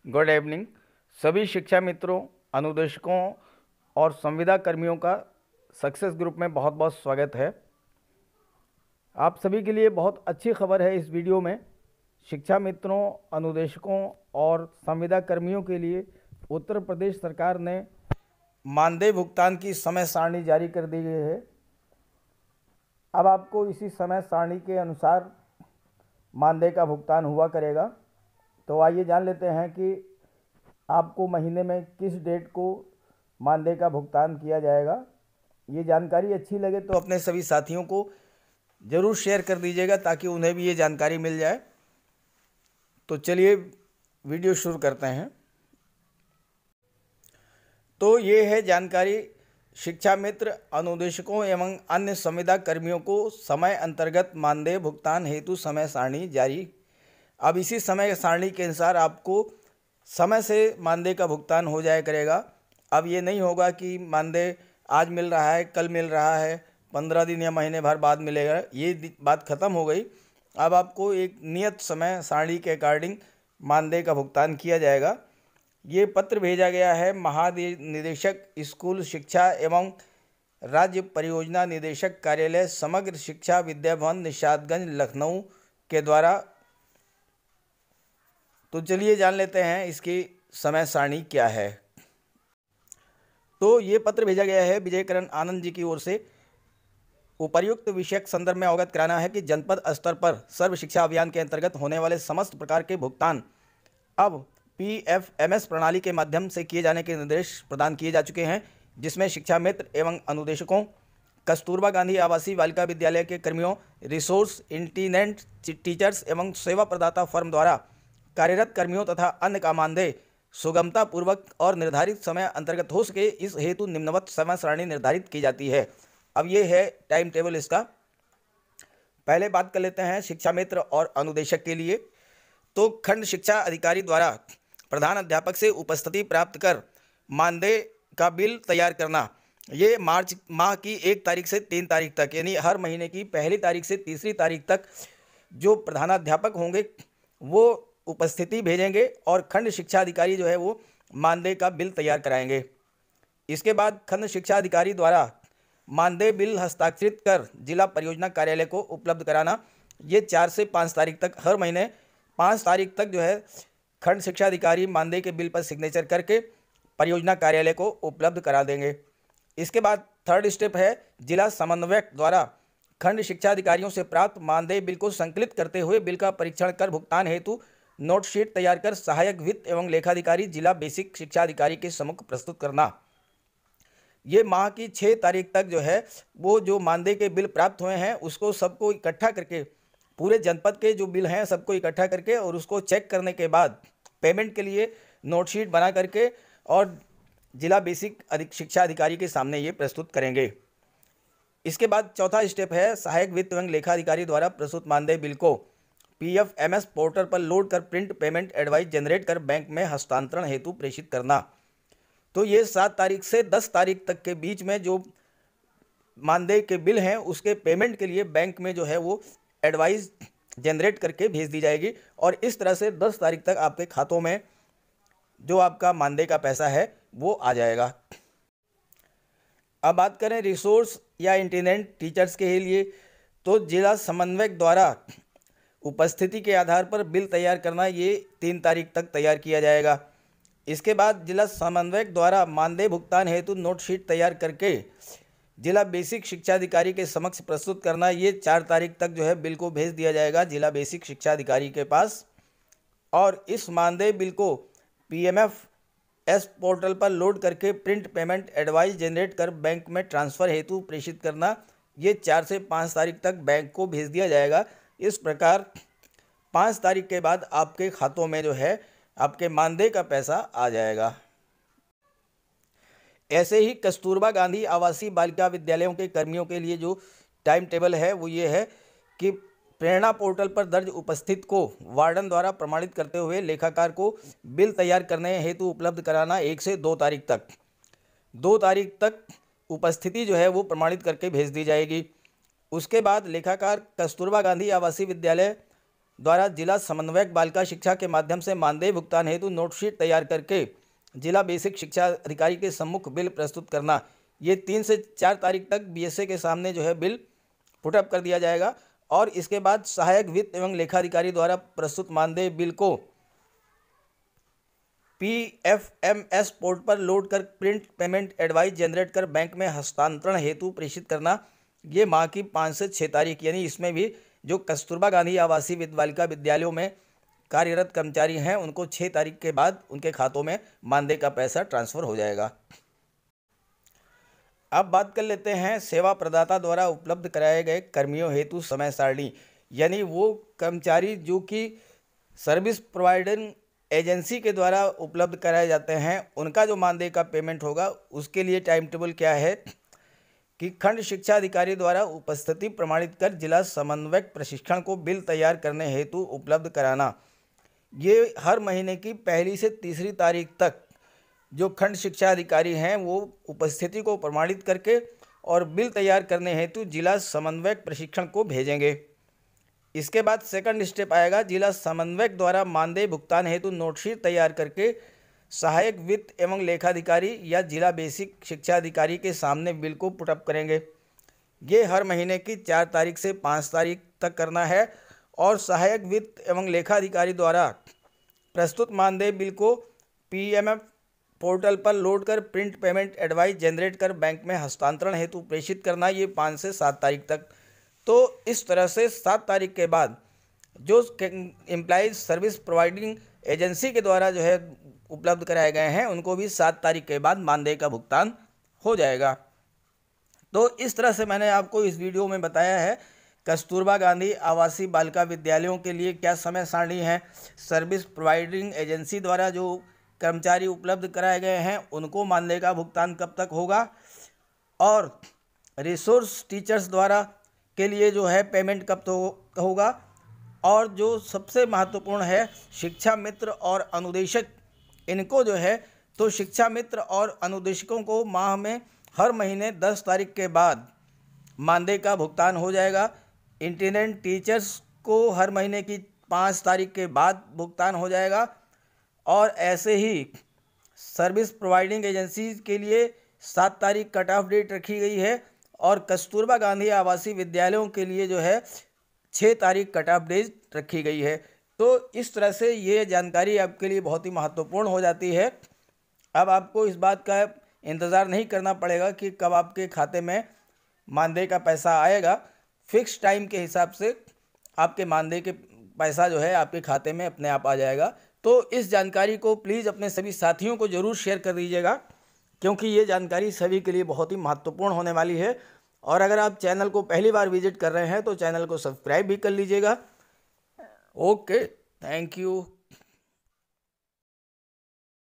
Good evening. सभी शिक्षा मित्रों, अनुदेशकों और संविदा कर्मियों का सक्सेस ग्रुप में बहुत बहुत स्वागत है। आप सभी के लिए बहुत अच्छी खबर है। इस वीडियो में शिक्षा मित्रों, अनुदेशकों और संविदा कर्मियों के लिए उत्तर प्रदेश सरकार ने मानदेय भुगतान की समय सारणी जारी कर दी गई है। अब आपको इसी समय सारणी के अनुसार मानदेय का भुगतान हुआ करेगा। तो आइए जान लेते हैं कि आपको महीने में किस डेट को मानदेय का भुगतान किया जाएगा। ये जानकारी अच्छी लगे तो अपने सभी साथियों को ज़रूर शेयर कर दीजिएगा ताकि उन्हें भी ये जानकारी मिल जाए। तो चलिए वीडियो शुरू करते हैं। तो ये है जानकारी शिक्षा मित्र, अनुदेशकों एवं अन्य संविदा कर्मियों को समय अंतर्गत मानदेय भुगतान हेतु समय सारणी जारी। अब इसी समय सारणी के अनुसार आपको समय से मानदेय का भुगतान हो जाया करेगा। अब ये नहीं होगा कि मानदेय आज मिल रहा है, कल मिल रहा है, 15 दिन या महीने भर बाद मिलेगा। ये बात ख़त्म हो गई। अब आपको एक नियत समय सारणी के अकॉर्डिंग मानदेय का भुगतान किया जाएगा। ये पत्र भेजा गया है महानिदेशक स्कूल शिक्षा एवं राज्य परियोजना निदेशक कार्यालय समग्र शिक्षा विद्या भवन निषादगंज लखनऊ के द्वारा। तो चलिए जान लेते हैं इसकी समय सारणी क्या है। तो ये पत्र भेजा गया है विजयकरण आनंद जी की ओर से। उपर्युक्त विषयक संदर्भ में अवगत कराना है कि जनपद स्तर पर सर्व शिक्षा अभियान के अंतर्गत होने वाले समस्त प्रकार के भुगतान अब PFMS प्रणाली के माध्यम से किए जाने के निर्देश प्रदान किए जा चुके हैं, जिसमें शिक्षा मित्र एवं अनुदेशकों, कस्तूरबा गांधी आवासीय बालिका विद्यालय के कर्मियों, रिसोर्स इंटीनेंट टीचर्स एवं सेवा प्रदाता फर्म द्वारा कार्यरत कर्मियों तथा अन्य का मानदेय सुगमता पूर्वक और निर्धारित समय अंतर्गत हो सके, इस हेतु निम्नवत समय सारणी निर्धारित की जाती है। अब ये है टाइम टेबल इसका। पहले बात कर लेते हैं शिक्षा मित्र और अनुदेशक के लिए। तो खंड शिक्षा अधिकारी द्वारा प्रधान अध्यापक से उपस्थिति प्राप्त कर मानदेय का बिल तैयार करना। ये मार्च माह की 1 तारीख से 3 तारीख तक, यानी हर महीने की पहली तारीख से तीसरी तारीख तक जो प्रधानाध्यापक होंगे वो उपस्थिति भेजेंगे और खंड शिक्षा अधिकारी जो है वो मानदेय का बिल तैयार कराएंगे। इसके बाद खंड शिक्षा अधिकारी द्वारा मानदेय बिल हस्ताक्षरित कर जिला परियोजना कार्यालय को उपलब्ध कराना। ये 4 से 5 तारीख तक, हर महीने 5 तारीख तक जो है खंड शिक्षा अधिकारी मानदेय के बिल पर सिग्नेचर करके परियोजना कार्यालय को उपलब्ध करा देंगे। इसके बाद थर्ड स्टेप है जिला समन्वयक द्वारा खंड शिक्षा अधिकारियों से प्राप्त मानदेय बिल को संकलित करते हुए बिल का परीक्षण कर भुगतान हेतु नोट शीट तैयार कर सहायक वित्त एवं लेखाधिकारी जिला बेसिक शिक्षा अधिकारी के सम्मुख प्रस्तुत करना। ये माह की 6 तारीख तक जो है वो जो मानदेय के बिल प्राप्त हुए हैं उसको सबको इकट्ठा करके, पूरे जनपद के जो बिल हैं सबको इकट्ठा करके और उसको चेक करने के बाद पेमेंट के लिए नोट शीट बना करके और जिला बेसिक शिक्षा अधिकारी के सामने ये प्रस्तुत करेंगे। इसके बाद चौथा स्टेप है सहायक वित्त एवं लेखाधिकारी द्वारा प्रस्तुत मानदेय बिल को PFMS पोर्टल पर लोड कर प्रिंट पेमेंट एडवाइस जनरेट कर बैंक में हस्तांतरण हेतु प्रेषित करना। तो ये 7 तारीख से 10 तारीख तक के बीच में जो मानदेय के बिल हैं उसके पेमेंट के लिए बैंक में जो है वो एडवाइस जनरेट करके भेज दी जाएगी और इस तरह से 10 तारीख तक आपके खातों में जो आपका मानदेय का पैसा है वो आ जाएगा। अब बात करें रिसोर्स या इंटीनेंट टीचर्स के लिए, तो जिला समन्वयक द्वारा उपस्थिति के आधार पर बिल तैयार करना, ये 3 तारीख तक तैयार किया जाएगा। इसके बाद जिला समन्वयक द्वारा मानदेय भुगतान हेतु नोट शीट तैयार करके जिला बेसिक शिक्षा अधिकारी के समक्ष प्रस्तुत करना। ये 4 तारीख तक जो है बिल को भेज दिया जाएगा जिला बेसिक शिक्षा अधिकारी के पास और इस मानदेय बिल को PMFS पोर्टल पर लोड करके प्रिंट पेमेंट एडवाइस जनरेट कर बैंक में ट्रांसफ़र हेतु प्रेषित करना। ये 4 से 5 तारीख तक बैंक को भेज दिया जाएगा। इस प्रकार 5 तारीख के बाद आपके खातों में जो है आपके मानदेय का पैसा आ जाएगा। ऐसे ही कस्तूरबा गांधी आवासीय बालिका विद्यालयों के कर्मियों के लिए जो टाइम टेबल है वो ये है कि प्रेरणा पोर्टल पर दर्ज उपस्थित को वार्डन द्वारा प्रमाणित करते हुए लेखाकार को बिल तैयार करने हेतु उपलब्ध कराना 1 से 2 तारीख तक। 2 तारीख तक उपस्थिति जो है वो प्रमाणित करके भेज दी जाएगी। उसके बाद लेखाकार कस्तूरबा गांधी आवासीय विद्यालय द्वारा जिला समन्वयक बालिका शिक्षा के माध्यम से मानदेय भुगतान हेतु नोटशीट तैयार करके जिला बेसिक शिक्षा अधिकारी के सम्मुख बिल प्रस्तुत करना। ये 3 से 4 तारीख तक बीएसए के सामने जो है बिल पुटअप कर दिया जाएगा और इसके बाद सहायक वित्त एवं लेखाधिकारी द्वारा प्रस्तुत मानदेय बिल को PFMS पोर्टल पर लोड कर प्रिंट पेमेंट एडवाइस जनरेट कर बैंक में हस्तांतरण हेतु प्रेषित करना। ये माह की 5 से 6 तारीख, यानी इसमें भी जो कस्तूरबा गांधी आवासीय बालिका विद्यालयों में कार्यरत कर्मचारी हैं उनको 6 तारीख के बाद उनके खातों में मानदेय का पैसा ट्रांसफ़र हो जाएगा। अब बात कर लेते हैं सेवा प्रदाता द्वारा उपलब्ध कराए गए कर्मियों हेतु समय सारणी, यानी वो कर्मचारी जो कि सर्विस प्रोवाइडिंग एजेंसी के द्वारा उपलब्ध कराए जाते हैं उनका जो मानदेय का पेमेंट होगा उसके लिए टाइम टेबल क्या है कि खंड शिक्षा अधिकारी द्वारा उपस्थिति प्रमाणित कर जिला समन्वयक प्रशिक्षण को बिल तैयार करने हेतु उपलब्ध कराना। ये हर महीने की 1 से 3 तारीख तक जो खंड शिक्षा अधिकारी हैं वो उपस्थिति को प्रमाणित करके और बिल तैयार करने हेतु जिला समन्वयक प्रशिक्षण को भेजेंगे। इसके बाद सेकंड स्टेप आएगा, जिला समन्वयक द्वारा मानदेय भुगतान हेतु नोटशीट तैयार करके सहायक वित्त एवं लेखाधिकारी या जिला बेसिक शिक्षा अधिकारी के सामने बिल को पुटअप करेंगे। ये हर महीने की 4 तारीख से 5 तारीख तक करना है और सहायक वित्त एवं लेखाधिकारी द्वारा प्रस्तुत मानदेय बिल को PMF पोर्टल पर लोड कर प्रिंट पेमेंट एडवाइस जनरेट कर बैंक में हस्तांतरण हेतु प्रेषित करना। ये 5 से 7 तारीख तक। तो इस तरह से 7 तारीख के बाद जो एम्प्लॉइज सर्विस प्रोवाइडिंग एजेंसी के द्वारा जो है उपलब्ध कराए गए हैं उनको भी 7 तारीख के बाद मानदेय का भुगतान हो जाएगा। तो इस तरह से मैंने आपको इस वीडियो में बताया है कस्तूरबा गांधी आवासीय बालिका विद्यालयों के लिए क्या समय सारणी है, सर्विस प्रोवाइडिंग एजेंसी द्वारा जो कर्मचारी उपलब्ध कराए गए हैं उनको मानदेय का भुगतान कब तक होगा, और रिसोर्स टीचर्स द्वारा के लिए जो है पेमेंट कब तक होगा, और जो सबसे महत्वपूर्ण है शिक्षा मित्र और अनुदेशक, इनको जो है तो शिक्षा मित्र और अनुदेशकों को माह में हर महीने 10 तारीख के बाद मानदेय का भुगतान हो जाएगा। इंटर्नेट टीचर्स को हर महीने की 5 तारीख के बाद भुगतान हो जाएगा और ऐसे ही सर्विस प्रोवाइडिंग एजेंसी के लिए 7 तारीख कट ऑफ डेट रखी गई है और कस्तूरबा गांधी आवासीय विद्यालयों के लिए जो है 6 तारीख कट ऑफ डेट रखी गई है। तो इस तरह से ये जानकारी आपके लिए बहुत ही महत्वपूर्ण हो जाती है। अब आपको इस बात का इंतज़ार नहीं करना पड़ेगा कि कब आपके खाते में मानदेय का पैसा आएगा। फिक्स टाइम के हिसाब से आपके मानदेय के पैसा जो है आपके खाते में अपने आप आ जाएगा। तो इस जानकारी को प्लीज़ अपने सभी साथियों को ज़रूर शेयर कर दीजिएगा, क्योंकि ये जानकारी सभी के लिए बहुत ही महत्वपूर्ण होने वाली है। और अगर आप चैनल को पहली बार विजिट कर रहे हैं तो चैनल को सब्सक्राइब भी कर लीजिएगा। Okay, thank you.